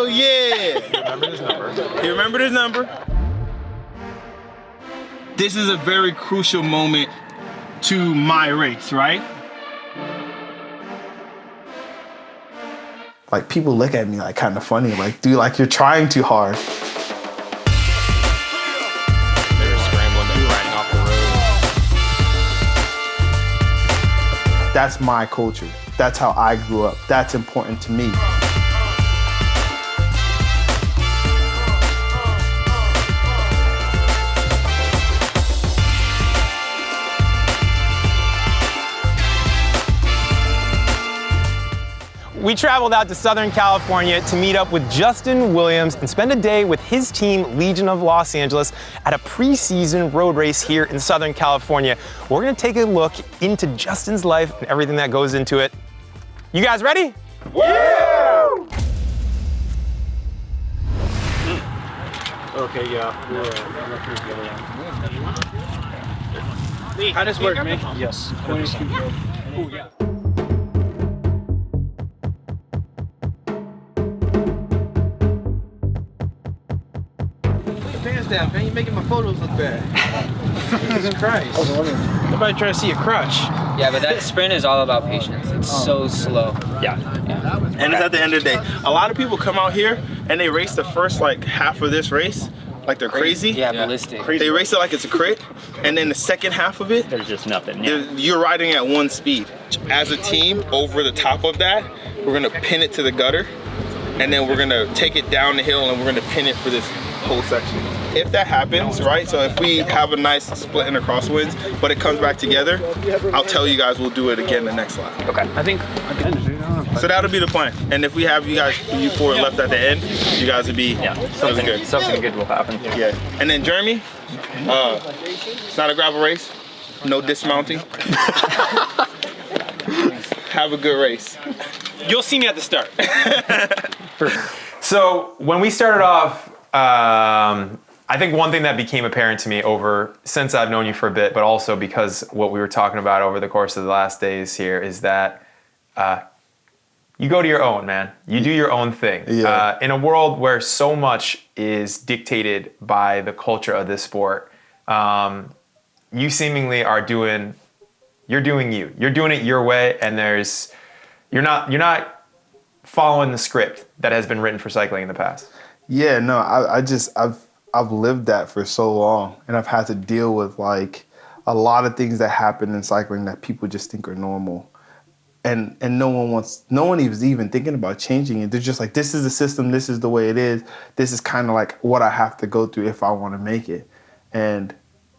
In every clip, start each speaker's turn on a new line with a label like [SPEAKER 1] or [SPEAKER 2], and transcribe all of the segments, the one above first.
[SPEAKER 1] yeah!
[SPEAKER 2] He remembered his number.
[SPEAKER 1] He remembered his number. This is a very crucial moment to my race, right?
[SPEAKER 3] Like, people look at me like kind of funny, like, dude, like, you're trying too hard.
[SPEAKER 2] They were scrambling and riding off the road.
[SPEAKER 3] That's my culture. That's how I grew up. That's important to me.
[SPEAKER 4] We traveled out to Southern California to meet up with Justin Williams and spend a day with his team, Legion of Los Angeles, at a preseason road race here in Southern California. We're gonna take a look into Justin's life and everything that goes into it. You guys ready?
[SPEAKER 1] Yeah!
[SPEAKER 5] Okay, yeah. How does this work, man? Yes. Oh, yeah.
[SPEAKER 1] Down, man. You're making my photos look bad. Jesus Christ. Nobody trying to see a crotch.
[SPEAKER 6] Yeah, but that sprint is all about patience. It's so slow.
[SPEAKER 1] Yeah. And it's at the end of the day. A lot of people come out here and they race the first like half of this race like they're crazy.
[SPEAKER 6] Yeah, ballistic.
[SPEAKER 1] They race it like it's a crit, and then the second half of it,
[SPEAKER 5] There's just nothing.
[SPEAKER 1] you're riding at one speed. As a team, over the top of that, we're gonna pin it to the gutter, and then we're gonna take it down the hill and we're gonna pin it for this whole section. If that happens, right, so if we have a nice split in the crosswinds, but it comes back together, I'll tell you guys we'll do it again the next lap.
[SPEAKER 4] Okay.
[SPEAKER 5] I think.
[SPEAKER 1] So that'll be the plan. And if we have you four left at the end, you guys would be something good.
[SPEAKER 5] Something good will happen.
[SPEAKER 1] Yeah. And then Jeremy, it's not a gravel race, no dismounting. Have a good race.
[SPEAKER 4] You'll see me at the start. So when we started off, I think one thing that became apparent to me since I've known you for a bit, but also because what we were talking about over the course of the last days here is that you go to your own, man. You do your own thing.
[SPEAKER 3] Yeah.
[SPEAKER 4] In a world where so much is dictated by the culture of this sport, you seemingly are doing you. You're doing it your way, and you're not following the script that has been written for cycling in the past.
[SPEAKER 3] Yeah, no, I've lived that for so long, and I've had to deal with like a lot of things that happen in cycling that people just think are normal, and no one is even thinking about changing it. They're just like, this is the system, this is the way it is, this is kind of like what I have to go through if I want to make it, and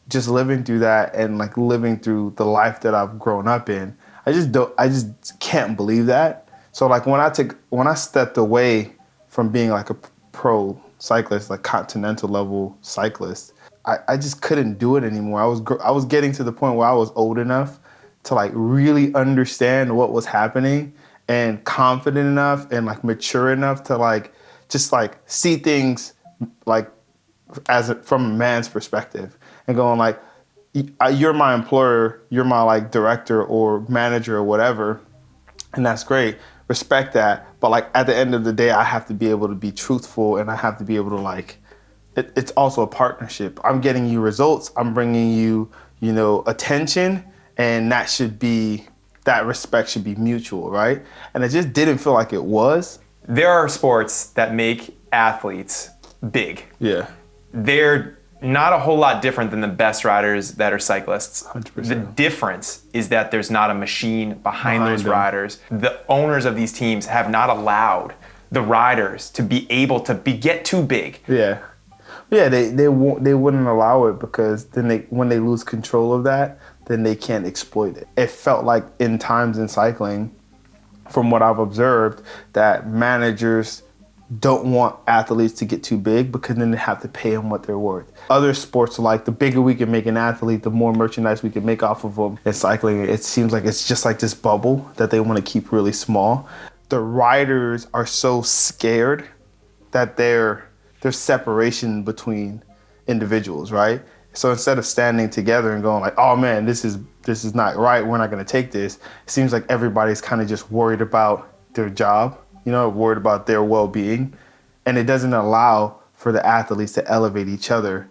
[SPEAKER 3] just living through that and like living through the life that I've grown up in, I just can't believe that. So like when I stepped away from being like a pro cyclist, like continental level cyclist, I just couldn't do it anymore. I was getting to the point where I was old enough to like really understand what was happening and confident enough and like mature enough to like just like see things like from a man's perspective and going like, you're my employer, you're my like director or manager or whatever, and that's great. Respect that, but like at the end of the day, I have to be able to be truthful, and I have to be able to like, it's also a partnership. I'm getting you results, I'm bringing you, attention, and that respect should be mutual, right? And it just didn't feel like it was.
[SPEAKER 4] There are sports that make athletes big.
[SPEAKER 3] Yeah.
[SPEAKER 4] They're not a whole lot different than the best riders that are cyclists.
[SPEAKER 3] 100%.
[SPEAKER 4] The difference is that there's not a machine behind those
[SPEAKER 3] them.
[SPEAKER 4] riders. The owners of these teams have not allowed the riders to be able to get too big.
[SPEAKER 3] Yeah. Yeah, they wouldn't allow it because then when they lose control of that, then they can't exploit it. It felt like in times in cycling, from what I've observed, that managers don't want athletes to get too big because then they have to pay them what they're worth. Other sports, like the bigger we can make an athlete, the more merchandise we can make off of them. In cycling, it seems like it's just like this bubble that they want to keep really small. The riders are so scared that there's separation between individuals, right? So instead of standing together and going like, oh man, this is not right, we're not gonna take this, it seems like everybody's kind of just worried about their job, worried about their well-being. and it doesn't allow for the athletes to elevate each other.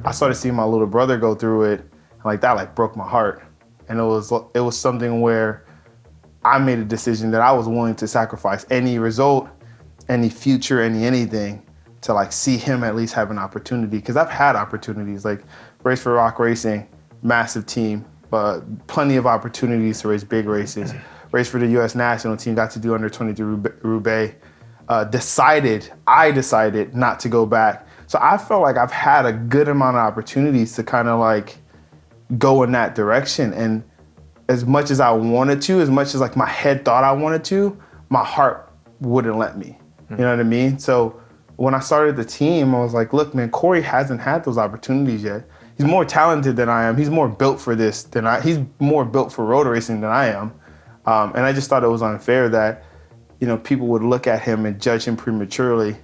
[SPEAKER 3] I started seeing my little brother go through it, and like that like broke my heart. And it was something where I made a decision that I was willing to sacrifice any result, any future, anything to like see him at least have an opportunity. Because I've had opportunities, like Race for Rock Racing, massive team, plenty of opportunities to race big races. Race for the U.S. national team, got to do under 23 Roubaix. I decided not to go back. So I felt like I've had a good amount of opportunities to kind of like go in that direction. And as much as I wanted to, as much as like my head thought I wanted to, my heart wouldn't let me. You know what I mean? So when I started the team, I was like, look, man, Corey hasn't had those opportunities yet. He's more talented than I am. He's more built for this than he's more built for road racing than I am. And I just thought it was unfair that, you know, people would look at him and judge him prematurely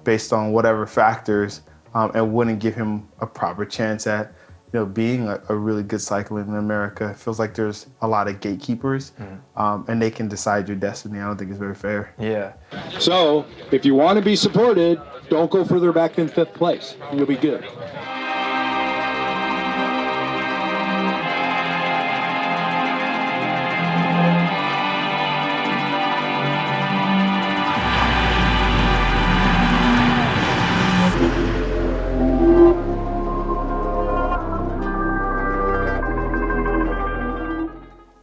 [SPEAKER 3] based on whatever factors, and wouldn't give him a proper chance at, you know, being a really good cycler in America. It feels like there's a lot of gatekeepers, and they can decide your destiny. I don't think it's very fair.
[SPEAKER 4] Yeah.
[SPEAKER 7] So, if you want to be supported, don't go further back than 5th place. You'll be good.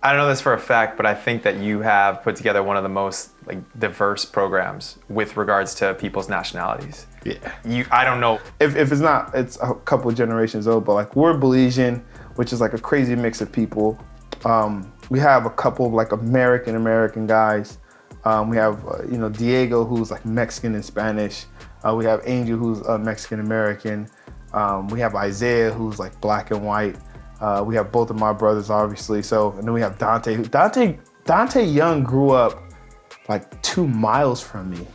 [SPEAKER 4] I don't know this for a fact, but I think that you have put together one of the most like diverse programs with regards to people's nationalities.
[SPEAKER 3] Yeah.
[SPEAKER 4] I don't know.
[SPEAKER 3] If it's not, it's a couple of generations old, but like we're Belizean, which is like a crazy mix of people. We have a couple of like American guys. We have, you know, Diego, who's like Mexican and Spanish. We have Angel, who's Mexican American. We have Isaiah, who's like black and white. We have both of my brothers, obviously. So, and then we have Dante. Dante Young grew up like 2 miles from me.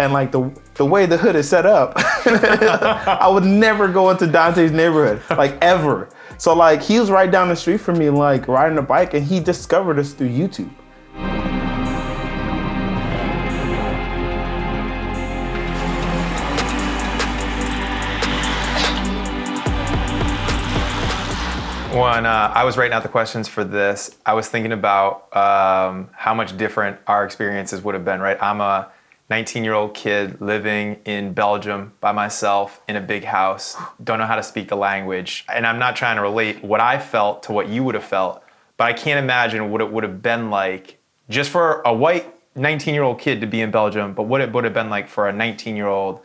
[SPEAKER 3] And like the way the hood is set up, I would never go into Dante's neighborhood, like ever. So like he was right down the street from me, like riding a bike, and he discovered us through YouTube.
[SPEAKER 4] When I was writing out the questions for this, I was thinking about how much different our experiences would have been, right? I'm a 19-year-old kid living in Belgium by myself in a big house, don't know how to speak the language. And I'm not trying to relate what I felt to what you would have felt, but I can't imagine what it would have been like just for a white 19-year-old kid to be in Belgium, but what it would have been like for a 19-year-old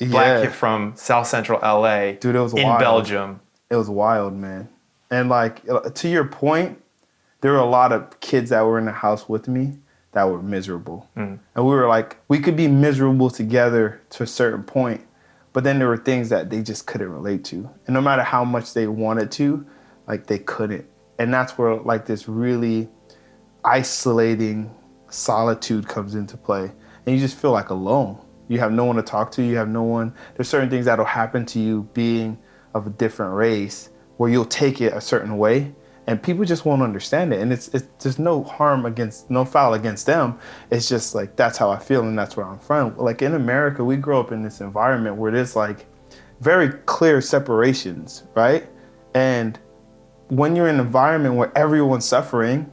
[SPEAKER 4] black kid from South Central LA.
[SPEAKER 3] Dude, it was
[SPEAKER 4] in
[SPEAKER 3] wild.
[SPEAKER 4] Belgium.
[SPEAKER 3] It was wild, man. And like, to your point, there were a lot of kids that were in the house with me that were miserable. And we were like, we could be miserable together to a certain point, but then there were things that they just couldn't relate to. And no matter how much they wanted to, like they couldn't. And that's where like this really isolating solitude comes into play. And you just feel like alone. You have no one to talk to, you have no one. There's certain things that'll happen to you being of a different race where you'll take it a certain way and people just won't understand it. And it's there's no foul against them. It's just like, that's how I feel and that's where I'm from. Like in America, we grow up in this environment where there's like very clear separations, right? And when you're in an environment where everyone's suffering,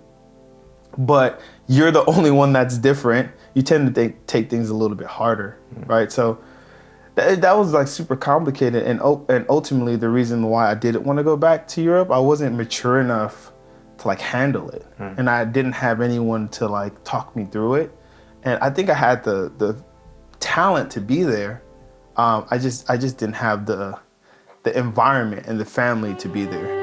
[SPEAKER 3] but you're the only one that's different, you tend to take things a little bit harder, right? So that was like super complicated, and ultimately the reason why I didn't want to go back to Europe, I wasn't mature enough to like handle it, and I didn't have anyone to like talk me through it, and I think I had the talent to be there. I just didn't have the environment and the family to be there.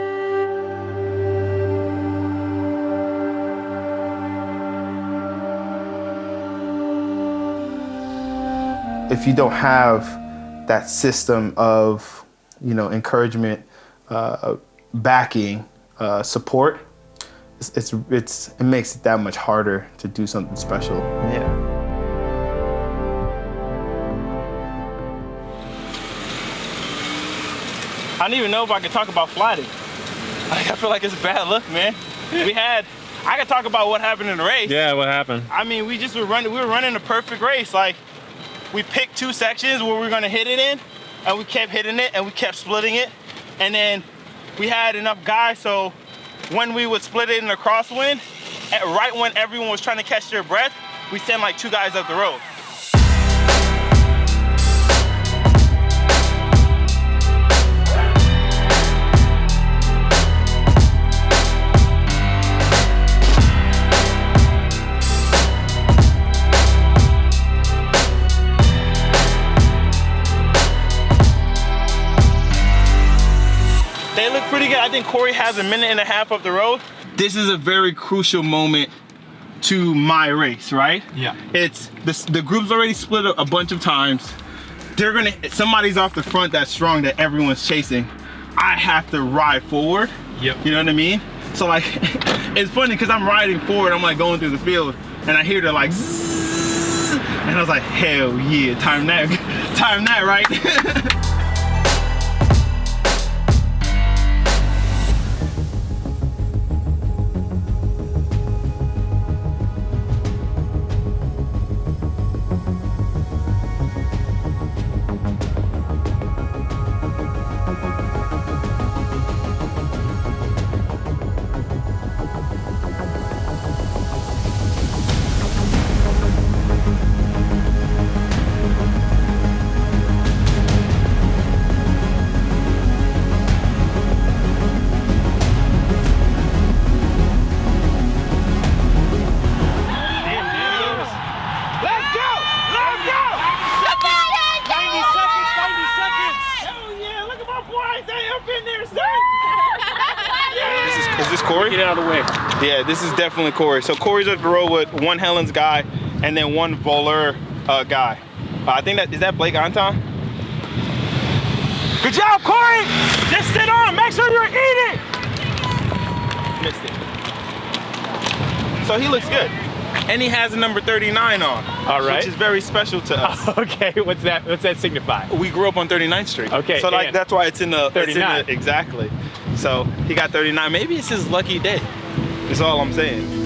[SPEAKER 3] If you don't have that system of, you know, encouragement, backing, support, it makes it that much harder to do something special.
[SPEAKER 4] Yeah.
[SPEAKER 1] I don't even know if I can talk about flatting. Like, I feel like it's bad luck, man. I can talk about what happened in the race.
[SPEAKER 2] Yeah, what happened?
[SPEAKER 1] I mean, we were running a perfect race. Like, we picked 2 sections where we were gonna hit it in, and we kept hitting it, and we kept splitting it. And then we had enough guys, so when we would split it in a crosswind, right when everyone was trying to catch their breath, we sent like 2 guys up the road. They look pretty good. I think Corey has a minute and a half up the road. This is a very crucial moment to my race, right?
[SPEAKER 4] Yeah.
[SPEAKER 1] It's the group's already split a bunch of times. Somebody's off the front that's strong that everyone's chasing. I have to ride forward.
[SPEAKER 4] Yep.
[SPEAKER 1] You know what I mean? So like, it's funny because I'm riding forward. I'm like going through the field, and I hear the like, zzz, and I was like, hell yeah, time that, right? Is this Corey?
[SPEAKER 5] Get out of the way.
[SPEAKER 1] Yeah, this is definitely Corey. So Corey's up the road with one Helen's guy and then one Voler guy. I think is that Blake Anton? Good job, Corey! Just sit on, make sure you're eating! Missed it. So he looks good. And he has a number 39 on.
[SPEAKER 5] All right.
[SPEAKER 1] Which is very special to us.
[SPEAKER 5] Okay, what's that signify?
[SPEAKER 1] We grew up on 39th Street.
[SPEAKER 5] Okay,
[SPEAKER 1] so like
[SPEAKER 5] and
[SPEAKER 1] that's why it's in the
[SPEAKER 5] 39.
[SPEAKER 1] Exactly. So he got 39. Maybe it's his lucky day. That's all I'm saying.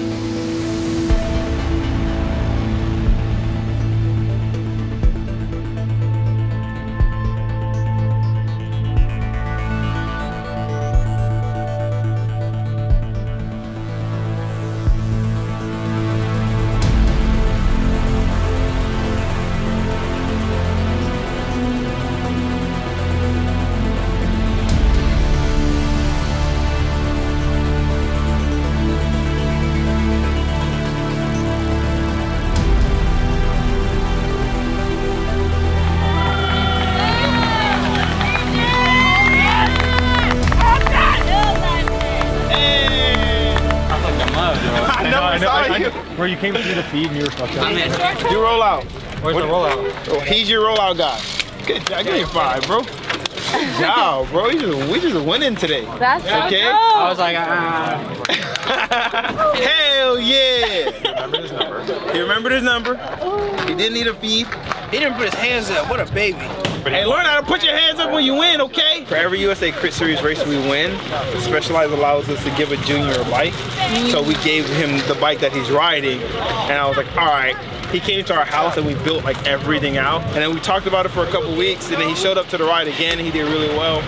[SPEAKER 5] Where you came through the feed and you were fucked up.
[SPEAKER 1] You roll out.
[SPEAKER 5] Where's the rollout?
[SPEAKER 1] Oh, he's your rollout guy. Good job. Give me a 5, bro. Good job, bro. We just winning today.
[SPEAKER 8] That's so
[SPEAKER 1] okay.
[SPEAKER 8] dope.
[SPEAKER 5] I was like,
[SPEAKER 1] Hell yeah.
[SPEAKER 2] Remember his number.
[SPEAKER 1] He remembered his number. He didn't need a feed.
[SPEAKER 9] He didn't put his hands up. What a baby.
[SPEAKER 1] Hey, learn how to put your hands up when you win, okay? For every USA Crit Series race we win, Specialized allows us to give a junior a bike. So we gave him the bike that he's riding, and I was like, all right. He came to our house and we built like everything out. And then we talked about it for a couple weeks, and then he showed up to the ride again and he did really well.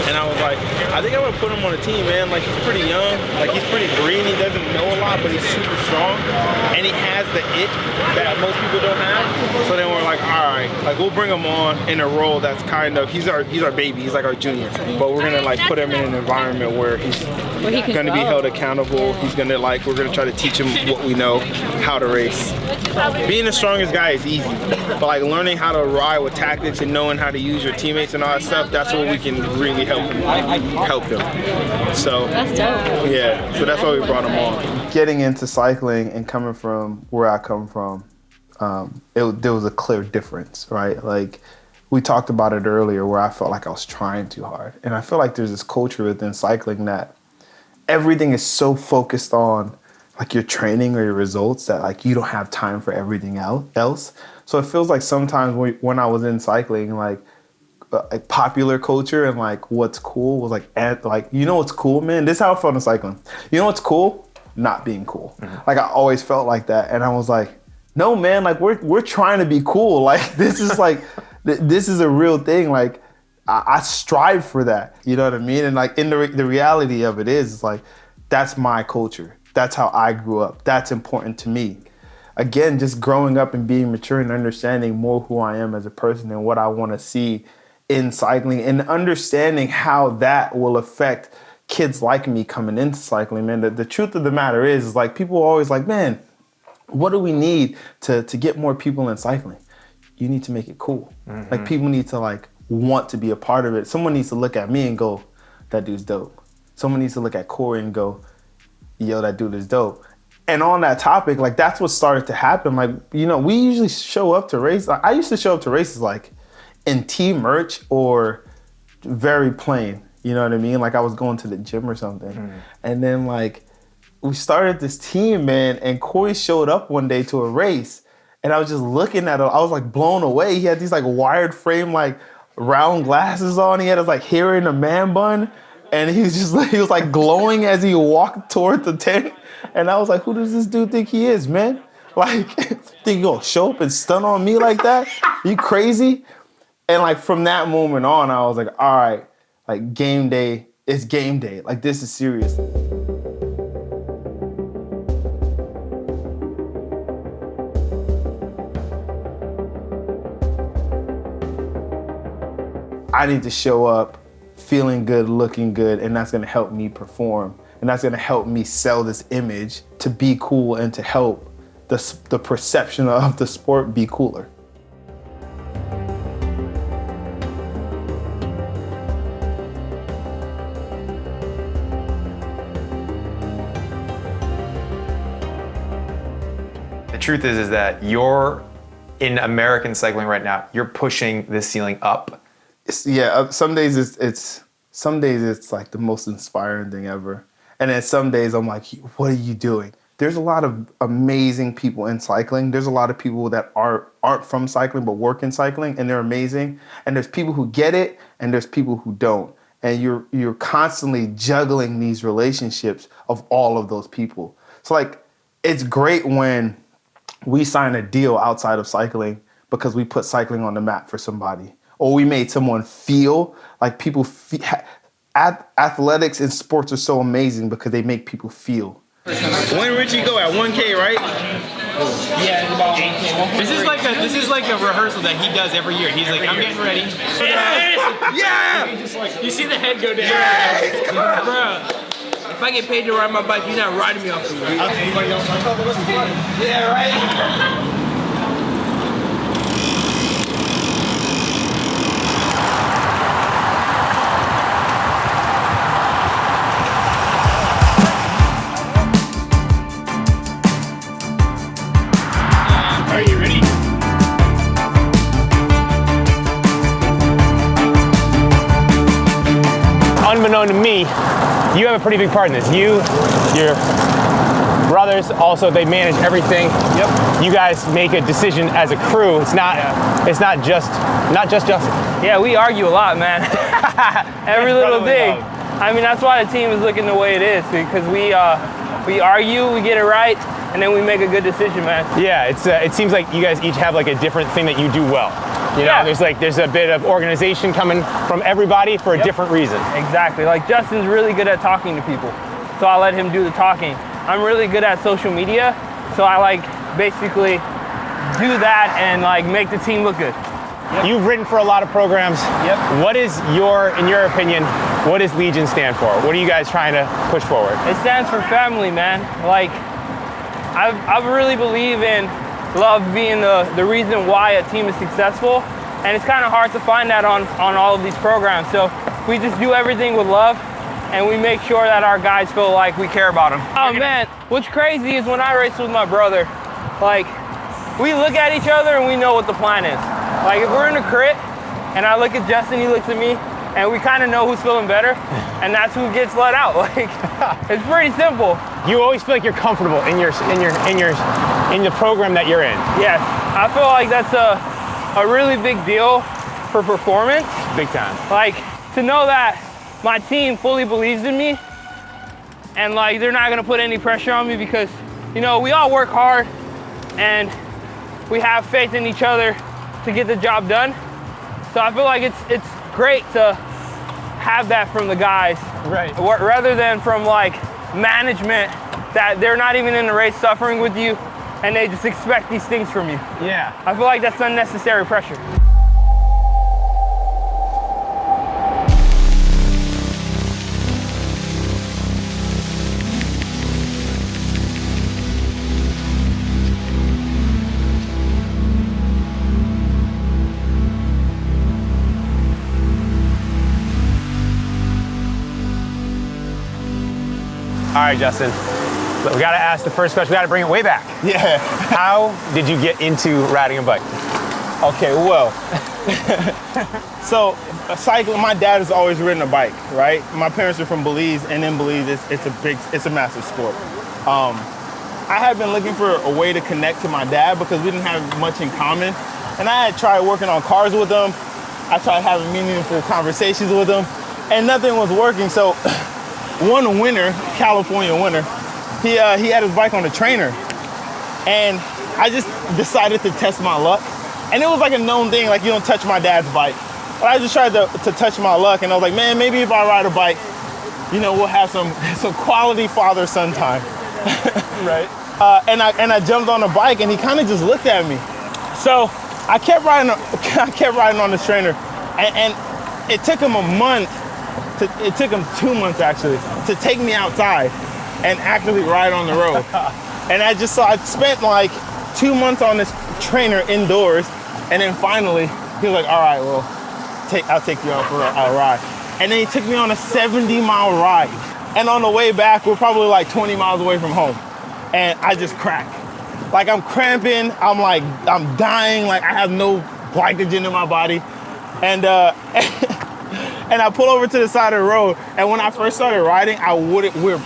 [SPEAKER 1] And I was like, I think I'm gonna put him on a team, man. Like, he's pretty young, like he's pretty green, he doesn't know a lot, but he's super strong. And he has the it that most people don't have. So then we're like, all right, like we'll bring him on in a role that's kind of, he's our baby, he's like our junior. But we're gonna like put him in an environment where he's gonna be held accountable. He's gonna like, we're gonna try to teach him what we know, how to race. Being the strongest guy is easy, but like learning how to ride with tactics and knowing how to use your teammates and all that stuff, that's what we can really help him. So
[SPEAKER 8] That's dope.
[SPEAKER 1] yeah, so that's why we brought him on.
[SPEAKER 3] Getting into cycling and coming from where I come from, there was a clear difference, right? Like we talked about it earlier where I felt like I was trying too hard. And I feel like there's this culture within cycling that everything is so focused on like your training or your results that like you don't have time for everything else. So it feels like sometimes when I was in cycling, like like popular culture and like what's cool was like you know what's cool, man? This is how I felt in cycling. You know what's cool? Not being cool. Like I always felt like that, and I was like, no, man, like we're trying to be cool. Like this is like this is a real thing. Like I strive for that. You know what I mean? And like in the reality of it is like that's my culture. That's how I grew up. That's important to me. Again, just growing up and being mature and understanding more who I am as a person and what I want to see in cycling and understanding how that will affect kids like me coming into cycling, man. The truth of the matter is like people are always like, man, what do we need to get more people in cycling? You need to make it cool. Like people need to like want to be a part of it. Someone needs to look at me and go, that dude's dope. Someone needs to look at Corey and go, yo, that dude is dope. And on that topic, like that's what started to happen. Like, you know, we usually show up to races. Like, I used to show up to races like in team merch or very plain. You know what I mean? Like I was going to the gym or something. And then like we started this team, man, and Corey showed up one day to a race and I was just looking at him. I was like blown away. He had these like wired frame, like round glasses on. He had his like hair in a man bun. And he was like glowing as he walked toward the tent. And I was like, who does this dude think he is, man? Like, think you gonna show up and stun on me like that? You crazy? And like from that moment on, I was like, all right, like game day, it's game day. Like this is serious. I need to show up feeling good, looking good, and that's gonna help me perform. And that's gonna help me sell this image to be cool and to help the perception of the sport be cooler.
[SPEAKER 4] The truth is that you're in American cycling right now. You're pushing this ceiling up.
[SPEAKER 3] Some days it's like the most inspiring thing ever. And then some days I'm like, what are you doing? There's a lot of amazing people in cycling. There's a lot of people that aren't from cycling but work in cycling, and they're amazing. And there's people who get it, and there's people who don't. And you're constantly juggling these relationships of all of those people. So like, it's great when we sign a deal outside of cycling because we put cycling on the map for somebody, or we made someone feel like people. Athletics and sports are so amazing because they make people feel.
[SPEAKER 1] When Richie go at 1K, right?
[SPEAKER 6] Yeah, it's about 8K.
[SPEAKER 5] This is like a rehearsal that he does every year. He's like, I'm getting ready.
[SPEAKER 1] Yeah!
[SPEAKER 6] You see the head go down. Yeah. Bro, if I get paid to ride my bike, you're not riding me off the road.
[SPEAKER 1] Yeah, right?
[SPEAKER 5] Are you ready? Unbeknown to me, you have a pretty big part in this. You, your brothers, also they manage everything. Yep. You guys make a decision as a crew. It's not just Justin.
[SPEAKER 6] Yeah, we argue a lot, man. Every little thing. I mean, that's why the team is looking the way it is, because we argue, we get it right, and then we make a good decision, man.
[SPEAKER 5] Yeah, it seems like you guys each have like a different thing that you do well. You know, there's a bit of organization coming from everybody for a different reason.
[SPEAKER 6] Exactly. Like Justin's really good at talking to people, so I let him do the talking. I'm really good at social media, so I like basically do that and like make the team look good.
[SPEAKER 5] Yep. You've written for a lot of programs.
[SPEAKER 6] Yep.
[SPEAKER 5] What is in your opinion, what does Legion stand for? What are you guys trying to push forward?
[SPEAKER 6] It stands for family, man. Like, I really believe in love being the reason why a team is successful, and it's kind of hard to find that on all of these programs. So we just do everything with love, and we make sure that our guys feel like we care about them. Oh man, what's crazy is when I race with my brother, like, we look at each other and we know what the plan is. Like if we're in a crit and I look at Justin, he looks at me, and we kind of know who's feeling better, and that's who gets let out. Like, it's pretty simple.
[SPEAKER 5] You always feel like you're comfortable in the program that you're in.
[SPEAKER 6] Yes, I feel like that's a really big deal for performance.
[SPEAKER 5] Big time.
[SPEAKER 6] Like, to know that my team fully believes in me and like they're not gonna put any pressure on me because, you know, we all work hard and we have faith in each other to get the job done. So I feel like it's great to have that from the guys.
[SPEAKER 5] Right.
[SPEAKER 6] Rather than from like management that they're not even in the race suffering with you and they just expect these things from you.
[SPEAKER 5] Yeah.
[SPEAKER 6] I feel like that's unnecessary pressure.
[SPEAKER 5] All right, Justin. We gotta ask the first question. We gotta bring it way back.
[SPEAKER 3] Yeah.
[SPEAKER 5] How did you get into riding a bike?
[SPEAKER 3] Okay, well, so cycling, my dad has always ridden a bike, right? My parents are from Belize, and in Belize, it's a massive sport. I had been looking for a way to connect to my dad because we didn't have much in common. And I had tried working on cars with him. I tried having meaningful conversations with him, and nothing was working. So one winter, California winter, he had his bike on a trainer, and I just decided to test my luck. And it was like a known thing, like you don't touch my dad's bike. But I just tried to touch my luck, and I was like, man, maybe if I ride a bike, you know, we'll have some quality father-son time.
[SPEAKER 5] Right.
[SPEAKER 3] And I jumped on the bike, and he kind of just looked at me. So I kept riding on this trainer, and it took him a month. It took him 2 months actually to take me outside and actually ride on the road. And I spent like 2 months on this trainer indoors, and then finally he was like, all right, well, I'll take you out for a ride. And then he took me on a 70-mile ride. And on the way back, we're probably like 20 miles away from home. And I just cracked. Like I'm cramping, I'm dying, like I have no glycogen in my body. And and I pull over to the side of the road, and when I first started riding, I would wear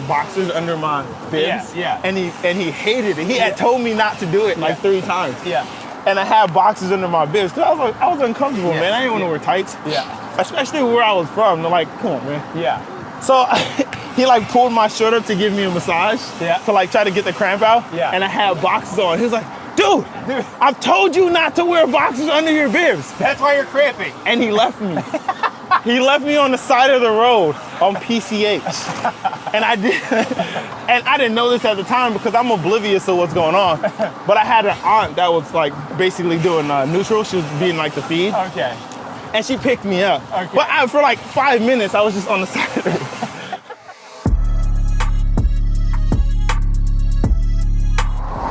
[SPEAKER 3] boxers under my bibs.
[SPEAKER 5] Yeah.
[SPEAKER 3] And he hated it. He had told me not to do it like 3 times.
[SPEAKER 5] Yeah.
[SPEAKER 3] And I had boxers under my bibs because I was uncomfortable,
[SPEAKER 5] Yeah.
[SPEAKER 3] man. I didn't want to wear tights.
[SPEAKER 5] Yeah.
[SPEAKER 3] Especially where I was from. They're like, come on, man.
[SPEAKER 5] Yeah.
[SPEAKER 3] So he like pulled my shirt up to give me a massage.
[SPEAKER 5] Yeah.
[SPEAKER 3] To like try to get the cramp out.
[SPEAKER 5] Yeah.
[SPEAKER 3] And I had boxers on. He was like, dude, I've told you not to wear boxers under your bibs.
[SPEAKER 5] That's why you're cramping.
[SPEAKER 3] And he left me. He left me on the side of the road on PCH. And I didn't know this at the time because I'm oblivious to what's going on. But I had an aunt that was like basically doing neutral. She was being like the feed.
[SPEAKER 5] Okay.
[SPEAKER 3] And she picked me up.
[SPEAKER 5] Okay.
[SPEAKER 3] But for like 5 minutes, I was just on the side of the road.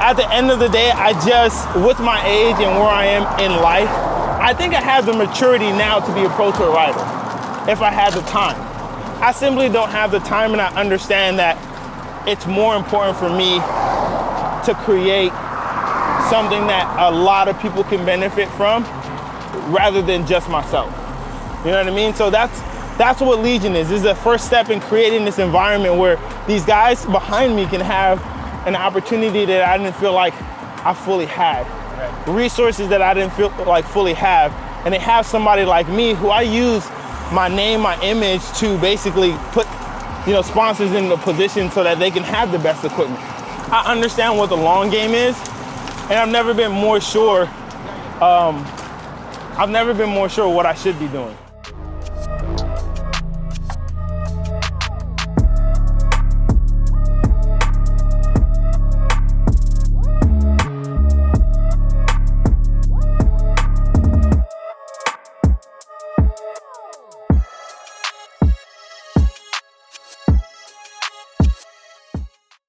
[SPEAKER 3] At the end of the day, with my age and where I am in life, I think I have the maturity now to be a Pro Tour rider if I had the time. I simply don't have the time, and I understand that it's more important for me to create something that a lot of people can benefit from rather than just myself. You know what I mean? So that's what Legion is. This is the first step in creating this environment where these guys behind me can have an opportunity that I didn't feel like I fully had. Right. Resources that I didn't feel like fully have. And they have somebody like me who I use my name, my image to basically put, sponsors in the position so that they can have the best equipment. I understand what the long game is, and I've never been more sure what I should be doing.